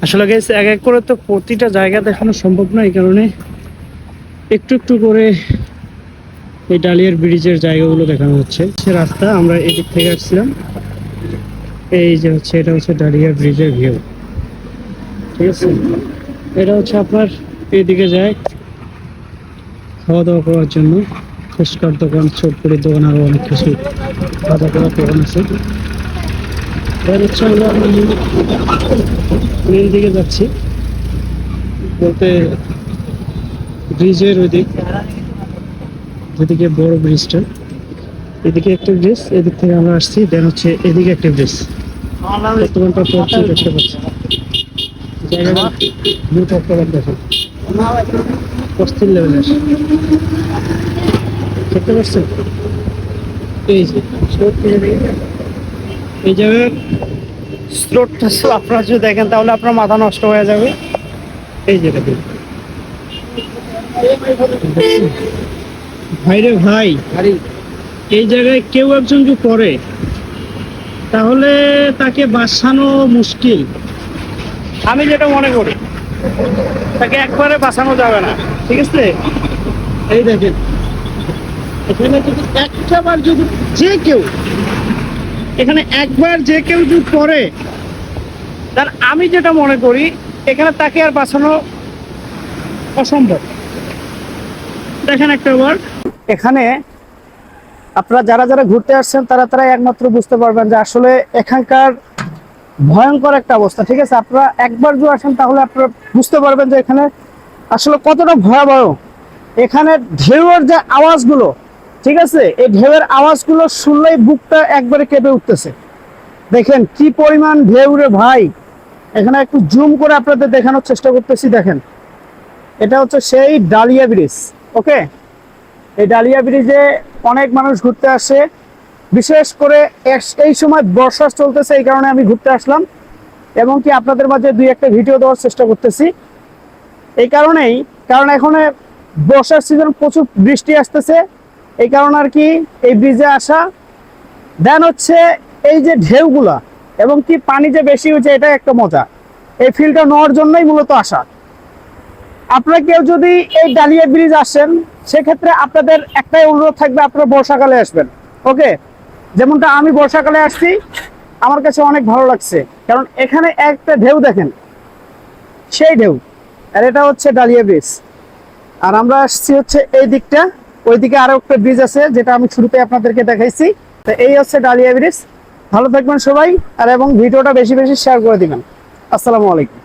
আসলে গাইস এক এক করে তো প্রতিটা জায়গা দেখানো সম্ভব না, এই কারণে একটু একটু করে এই ডালিয়ার ব্রিজের জায়গাগুলো দেখানো হচ্ছে। সে রাস্তা আমরা এদিক থেকে আসছিলাম, এই যে হচ্ছে এটা হচ্ছে ডালিয়া ব্রিজের ভিউ, ঠিক আছে। এটা হচ্ছে আপনার এইদিকে যায় খাওয়া দাওয়া করার জন্য, ফুচকার দোকান, চটপটির দোকান, আরো অনেক কিছু খাওয়া করার দোকান আছে। এবার হচ্ছে আমরা মেন দিকে যাচ্ছি, বলতে ব্রিজের ওই দিক, যেদিকে বড় ব্রিজটা, এদিকে একটা ব্রিজ, এদিক থেকে আমরা আসছি, দেন হচ্ছে এদিকে একটা ব্রিজ। বর্তমানটা পড়ছি দেখতে পাচ্ছি জায়গাটা ভিউ চট্টগ্রাম দেখেন, অস্থির লেভেলের দেখতে পাচ্ছেন। এই যে এই জায়গার স্রোতটা আপনারা যদি দেখেন তাহলে আপনার মাথা নষ্ট হয়ে যাবে। এই যে দেখুন ভাইরে ভাই, এই জায়গায় কেউ একজন যদি পড়ে তাহলে তাকে বাঁচানো মুশকিল। আমি যেটা মনে করি তাকে একবারে বাঁচানো যাবে না, ঠিক আছে। এই দেখেন এখানে যদি একটাবার যদি যে কেউ এখানে একবার যে কেউ যদি পড়ে, তার আমি যেটা মনে করি এখানে তাকে আর বাঁচানো অসম্ভব। দেখেন একটা বার এখানে আপনারা যারা যারা ঘুরতে আসছেন তারা একমাত্র বুঝতে পারবেন যে আসলে এখানকার ভয়ঙ্কর একটা অবস্থা, ঠিক আছে। আপনারা একবার যদি আসেন তাহলে আপনারা বুঝতে পারবেন যে এখানে আসলে কতটা ভয়াবহ। এখানে ঢেউয়ের যে আওয়াজগুলো, ঠিক আছে, এই ঢেউয়ের আওয়াজগুলো শুনলেই বুকটা একবারে কেঁপে উঠতেছে। দেখেন কি পরিমাণ ঢেউ রে ভাই। এখানে একটু জুম করে আপনাদের দেখানোর চেষ্টা করতেছি। দেখেন এটা হচ্ছে সেই ডালিয়া ব্রিজ, ওকে। এই ডালিয়া ব্রিজে অনেক মানুষ ঘুরতে আসে, বিশেষ করে এই সময় বর্ষা চলতেছে, এই কারণে আমি ঘুরতে আসলাম এবং কি আপনাদের মাঝে দুই একটা ভিডিও দেওয়ার চেষ্টা করতেছি। এই কারণেই, কারণ এখন বর্ষার সিজন, প্রচুর বৃষ্টি আসতেছে, এই কারণে আর কি এই ব্রিজে আসা। দেন হচ্ছে এই যে ঢেউগুলা এবং কি পানি যে বেশি হয়েছে, এটা একটা মজা। এই ফিলটা নেওয়ার জন্যই মূলত আসা। আপনারা কেউ যদি এই ডালিয়া ব্রিজ আসেন, সেক্ষেত্রে আপনাদের একটাই অনুরোধ থাকবে, আপনারা বর্ষাকালে আসবেন, ওকে। যেমনটা আমি বর্ষাকালে আসছি, আমার কাছে অনেক ভালো লাগছে, কারণ এখানে একটা ঢেউ দেখেন, সেই ঢেউ। আর এটা হচ্ছে ডালিয়া ব্রিজ। আর আমরা আসছি হচ্ছে এই দিকটা, ওইদিকে আরো একটা ব্রিজ আছে যেটা আমি শুরুতে আপনাদেরকে দেখাইছি। তো এই হচ্ছে ডালিয়া ব্রিজ। ভালো থাকবেন সবাই, আর এবং ভিডিওটা বেশি বেশি শেয়ার করে দিবেন। আসসালামু আলাইকুম।